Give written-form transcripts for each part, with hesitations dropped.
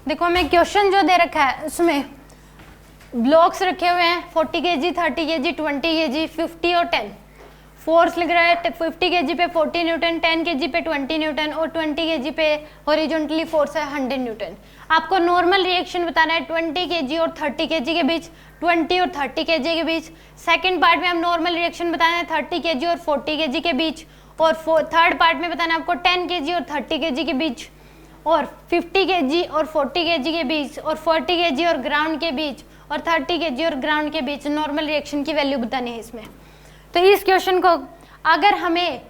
देखो हमें क्वेश्चन जो दे रखा है उसमें ब्लॉक्स रखे हुए हैं 40 kg, 30 kg, 20 kg, 50 और 10। फोर्स लग रहा है 50 kg पे 40 न्यूटन, 10 kg पे 20 न्यूटन और 20 kg पे हॉरिजॉन्टली फोर्स है 100 न्यूटन। आपको नॉर्मल रिएक्शन बताना है 20 kg और 30 kg के बीच, 20 और 30 kg के बीच। सेकंड पार्ट में हम नॉर्मल रिएक्शन बताना है 30 kg और 40 kg के बीच, और थर्ड पार्ट में बताना है आपको 10 kg और 30 kg के बीच, और 50 kg और 40 kg के बीच, और 40 kg और ग्राउंड के बीच, और 30 kg और ग्राउंड के बीच नॉर्मल रिएक्शन की वैल्यू बतानी है इसमें। तो इस क्वेश्चन को अगर हमें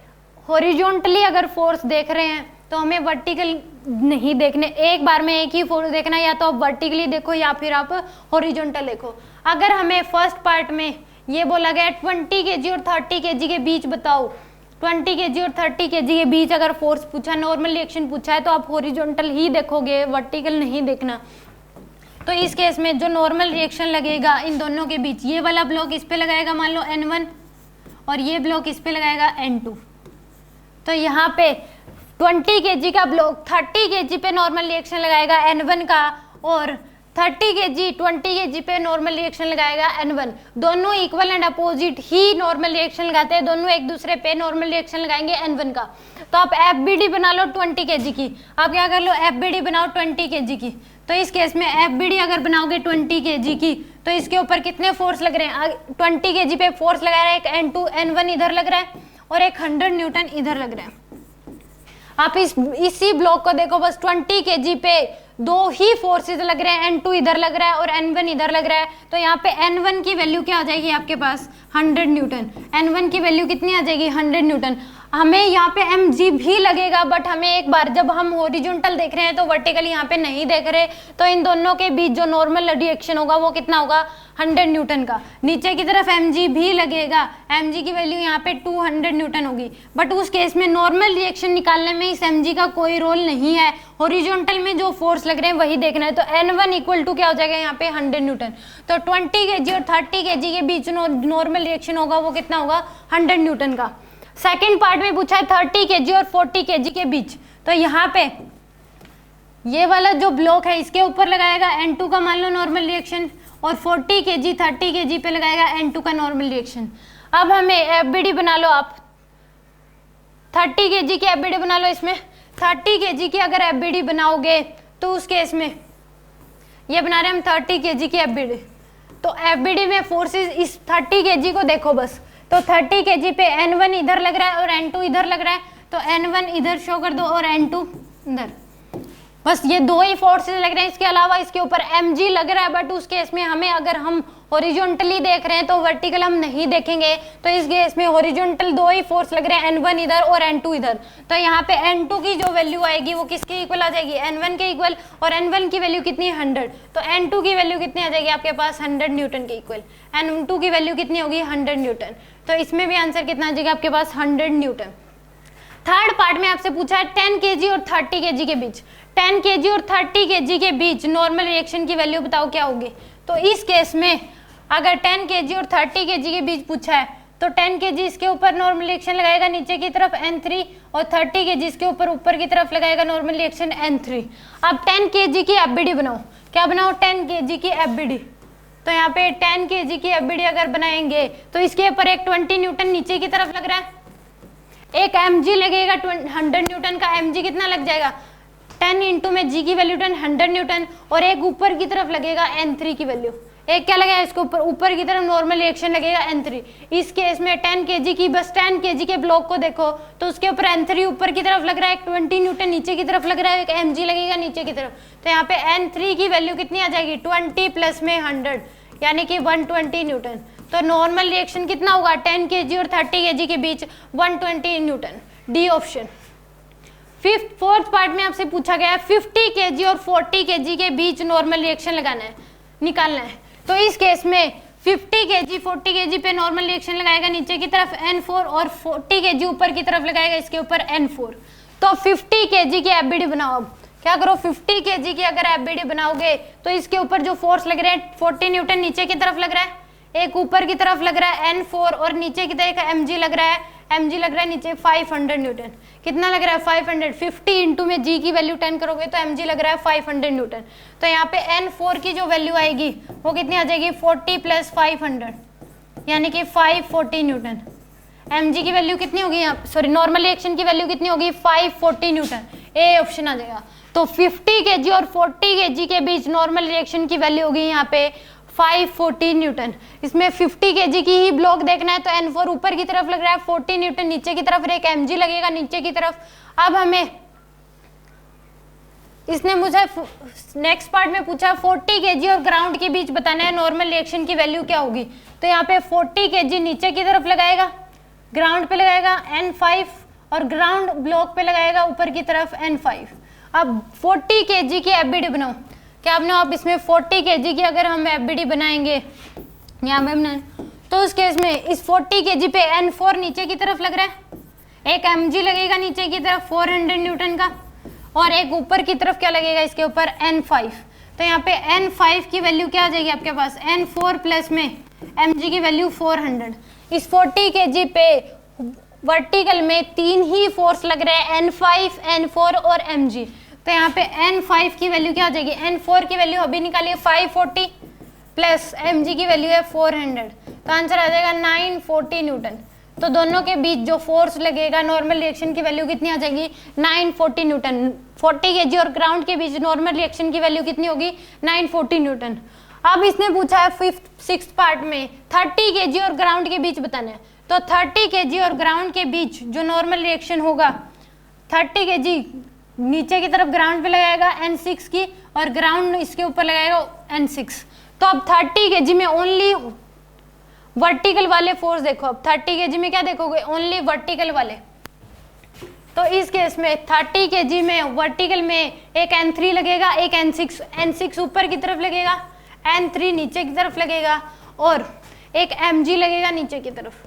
हॉरिजॉन्टली अगर फोर्स देख रहे हैं तो हमें वर्टिकल नहीं देखने, एक बार में एक ही फोर्स देखना, या तो आप वर्टिकली देखो या फिर आप हॉरिजॉन्टल देखो। अगर हमें फर्स्ट पार्ट में ये बोला गया 20 kg और 30 kg के बीच बताओ, 20 kg और 30 kg के बीच अगर फोर्स पूछा, नॉर्मल रिएक्शन पूछा है तो आप हॉरिजॉन्टल ही देखोगे, वर्टिकल नहीं देखना। तो इस केस में जो नॉर्मल रिएक्शन लगेगा इन दोनों के बीच, ये वाला ब्लॉक इस पे लगाएगा मान लो N1 और ये ब्लॉक इस पे लगाएगा N2। तो यहाँ पे 20 kg का ब्लॉक 30 kg पे नॉर्मल रिएक्शन लगाएगा N1 का, और 30 kg 20 kg पे नॉर्मल रिएक्शन लगाएगा N1। दोनों equal and opposite he normal reaction लगाते हैं, दोनों एक दूसरे पे नॉर्मल रिएक्शन लगाएंगे N1 का। तो आप FBD बना लो 20 kg की, आप क्या कर लो FBD बनाओ 20 kg की। तो इस केस में FBD अगर बनाओगे 20 kg की तो इसके ऊपर कितने फोर्स लग रहे हैं, 20 kg पे फोर्स लगा रहा है, एक N2 N1 इधर लग रहा है और एक 100 न्यूटन इधर लग रहा है। आप इसी ब्लॉक को देखो, बस 20 kg पे दो ही फोर्सेस लग रहे हैं, N2 इधर लग रहा है और N1 इधर लग रहा है। तो यहाँ पे N1 की वैल्यू क्या आ जाएगी आपके पास 100 न्यूटन। N1 की वैल्यू कितनी आ जाएगी 100 न्यूटन। हमें यहाँ पे mg भी लगेगा, बट हमें एक बार जब हम हॉरिजॉन्टल देख रहे हैं तो वर्टिकली यहाँ पे नहीं देख रहे, तो इन दोनों के बीच जो नॉर्मल रिएक्शन होगा वो कितना होगा 100 न्यूटन का। नीचे की तरफ mg भी लगेगा, mg की वैल्यू यहाँ पे 200 न्यूटन होगी, बट उस केस में नॉर्मल रिएक्शन निकालने में इस mg का कोई रोल नहीं है, हॉरिजॉन्टल में जो फोर्स लग रहे हैं वही देखना है। तो N1 इक्वल टू क्या हो जाएगा यहाँ पे 100 न्यूटन। तो 20 kg और 30 kg के बीच नॉर्मल रिएक्शन होगा वो कितना होगा 100 न्यूटन का। सेकेंड पार्ट में पूछा है 30 kg और 40 kg के बीच, तो यहाँ पे ये वाला जो ब्लॉक है इसके ऊपर लगाएगा N2 का मान लो नॉर्मल रिएक्शन, और 40 kg 30 kg पे लगाएगा N2 का नॉर्मल रिएक्शन। अब हमें FBD बना लो आप, 30 kg की FBD बना लो। इसमें 30 kg की अगर FBD बनाओगे तो उस केस में ये बना रहे हम 30 kg की FBD, तो FBD में फोर्सेस इस 30 kg को देखो बस, तो 30 kg पे N1 इधर लग रहा है और N2 इधर लग रहा है, तो N1 इधर शो कर दो और N2 इधर, बस ये दो ही फोर्सेस लग रहे हैं। इसके अलावा इसके ऊपर mg लग रहा है, बट उस केस में हमें अगर हम हॉरिजॉन्टली देख रहे हैं तो वर्टिकल हम नहीं देखेंगे, तो इस केस में हॉरिजॉन्टल दो ही फोर्स लग रहे हैं, N1 इधर और N2 इधर। तो यहाँ पे N2 की जो वैल्यू आएगी वो किसके इक्वल आ जाएगी N1 के इक्वल, और N1 की वैल्यू कितनी है 100, तो N2 की वैल्यू कितनी आ जाएगी आपके पास 100 न्यूटन के इक्वल। N2 की वैल्यू कितनी होगी 100 न्यूटन, तो इसमें भी आंसर कितना आ जाएगा आपके पास 100 न्यूटन। थर्ड पार्ट में आपसे पूछा है 10 kg और 30 kg के बीच, 10 kg और 30 kg के बीच नॉर्मल रिएक्शन की वैल्यू बताओ क्या होगी। तो इस केस में अगर 10 kg और 30 kg के बीच पूछा है तो 10 kg इसके ऊपर नॉर्मल रिएक्शन लगाएगा नीचे की तरफ N3, और 30 kg इसके ऊपर की तरफ लगाएगा नॉर्मल रिएक्शन N3। अब 10 kg की FBD बनाओ, क्या बनाओ 10 kg की FBD। तो यहाँ पे 10 kg की FBD अगर बनाएंगे तो इसके ऊपर एक 20 न्यूटन नीचे की तरफ लग रहा है, एक mg लगेगा 100 न्यूटन का, mg कितना लग जाएगा 10 इंटू में g की वैल्यू 10 100 न्यूटन, और एक ऊपर की तरफ लगेगा N3 की वैल्यू, एक क्या लगेगा इसके ऊपर की तरफ नॉर्मल रिएक्शन लगेगा N3। इस केस में 10 kg की, बस 10 kg के ब्लॉक को देखो तो उसके ऊपर N3 ऊपर की तरफ लग रहा है, एक 20 न्यूटन नीचे की तरफ लग रहा है, एक mg लगेगा नीचे की तरफ। तो यहाँ पे N3 की वैल्यू कितनी आ जाएगी 20 प्लस में 100 यानी कि 120 न्यूटन। तो नॉर्मल रिएक्शन कितना होगा 10 kg और 30 kg के बीच 120 Newton, D option. Fourth part में आपसे पूछा गया है 50 kg और 40 kg के बीच नॉर्मल रिएक्शन लगाना है, निकालना है। तो इस केस में 50 kg 40 kg पे नॉर्मल रिएक्शन लगाएगा नीचे की तरफ N4, और 40 kg ऊपर की तरफ लगाएगा इसके ऊपर N4। तो 50 kg की FBD बनाओ। अब क्या करो 50 kg की अगर FBD बनाओगे तो इसके ऊपर जो फोर्स लग रहे हैं 40 न्यूटन नीचे की तरफ लग रहा है, एक ऊपर की तरफ लग रहा है N4, और नीचे की तरफ mg लग रहा है mg लग रहा है नीचे 500 न्यूटन। कितना लग रहा है 500, 50 इंटू में g की वैल्यू 10 करोगे तो mg लग रहा है 500 न्यूटन। तो यहाँ पे n4 की जो वैल्यू आएगी वो कितनी आ जाएगी 40 प्लस 500 यानी कि 540 न्यूटन। mg की वैल्यू कितनी होगी यहाँ, सॉरी नॉर्मल रिएक्शन की वैल्यू कितनी होगी 540 न्यूटन। ए ऑप्शन आ जाएगा। तो 50 kg और 40 kg के बीच नॉर्मल रिएक्शन की वैल्यू होगी यहाँ पे 540 न्यूटन। इसमें 50 kg की ही ब्लॉक देखना है तो n4 ऊपर की तरफ लग रहा है 40 न्यूटन, नीचे की तरफ एक mg लगेगा नीचे की तरफ। अब हमें इसने मुझे नेक्स्ट पार्ट में पूछा 40 kg और ग्राउंड के बीच बताना है नॉर्मल रिएक्शन की वैल्यू क्या होगी। तो यहाँ पे 40 kg नीचे की तरफ लगाएगा, ग्राउंड पे लगाएगा n5 और ग्राउंड ब्लॉक पे लगाएगा ऊपर की तरफ n5। अब 40 kg की एफबीडी बनाओ, क्या बनाओ आप इसमें 40 kg की अगर हम एफबीडी बनाएंगे यहाँ पे बनाए तो उस केस में इस 40 kg पे n4 नीचे की तरफ लग रहा है, एक mg लगेगा नीचे की तरफ 400 न्यूटन का और एक ऊपर की तरफ क्या लगेगा इसके ऊपर n5। तो यहाँ पे n5 की वैल्यू क्या आ जाएगी आपके पास n4 प्लस में mg की वैल्यू 400। इस 40 kg पे वर्टिकल में तीन ही फोर्स लग रहे हैं n5, n4 और mg। तो यहाँ पे n5 की वैल्यू क्या आ जाएगी, n4 की वैल्यू अभी निकालिए 540 प्लस mg की वैल्यू है 400। तो आंसर आ जाएगा 940 न्यूटन। तो दोनों के बीच जो फोर्स लगेगा नॉर्मल रिएक्शन की वैल्यू कितनी आ जाएगी 940 न्यूटन। 40 kg और ग्राउंड के बीच नॉर्मल रिएक्शन की वैल्यू कितनी होगी 940 न्यूटन। अब इसने पूछा है 6th पार्ट में 30 kg और ग्राउंड के बीच बताना है। तो 30 kg और ग्राउंड के बीच जो नॉर्मल रिएक्शन होगा 30 kg नीचे की तरफ ग्राउंड पे लगाएगा n6 की और ग्राउंड इसके ऊपर लगाएगा n6। तो अब 30 kg में ओनली वर्टिकल वाले फोर्स देखो। अब 30 kg में क्या देखोगे ओनली वर्टिकल वाले। तो इस केस में 30 kg में वर्टिकल में एक n3 लगेगा, एक n6 ऊपर की तरफ लगेगा, n3 नीचे की तरफ लगेगा और एक mg लगेगा नीचे की तरफ।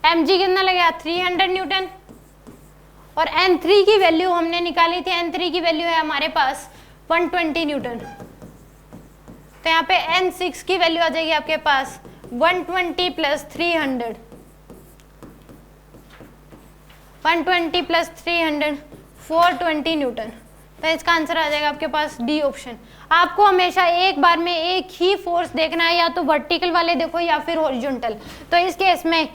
mg कितना लगेगा 300 न्यूटन और n3 की वैल्यू हमने निकाली थी, n3 की वैल्यू है हमारे पास 120 न्यूटन। तो यहाँ पे n6 की वैल्यू आ जाएगी आपके पास 120 प्लस 300, 120 प्लस 300 420 न्यूटन। तो इसका आंसर आ जाएगा आपके पास डी ऑप्शन। आपको हमेशा एक बार में एक ही फोर्स देखना है, या तो वर्टिकल वाले देखो या फिर हॉरिजॉन्टल। तो इस केस में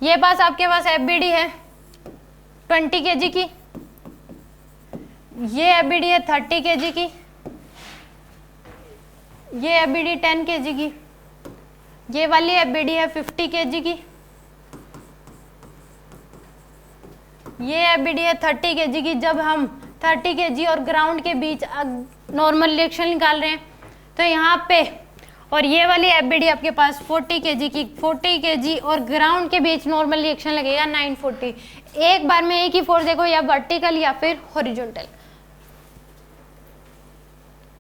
ये पास आपके पास एफबीडी है 20 kg की, ये एफबीडी है 30 kg की, ये एफबीडी 10 kg की, ये वाली एफबीडी है 50 kg की, ये एफबीडी है 30 kg की। जब हम 30 kg और ग्राउंड के बीच नॉर्मल रिएक्शन निकाल रहे हैं तो यहाँ पे, और ये वाली एफबीडी आपके पास 40 kg की, 40 kg और ग्राउंड के बीच नॉर्मल रिएक्शन लगेगा 940। एक बार में एक ही फोर्स देखो, या वर्टिकल या फिर हॉरिजॉन्टल।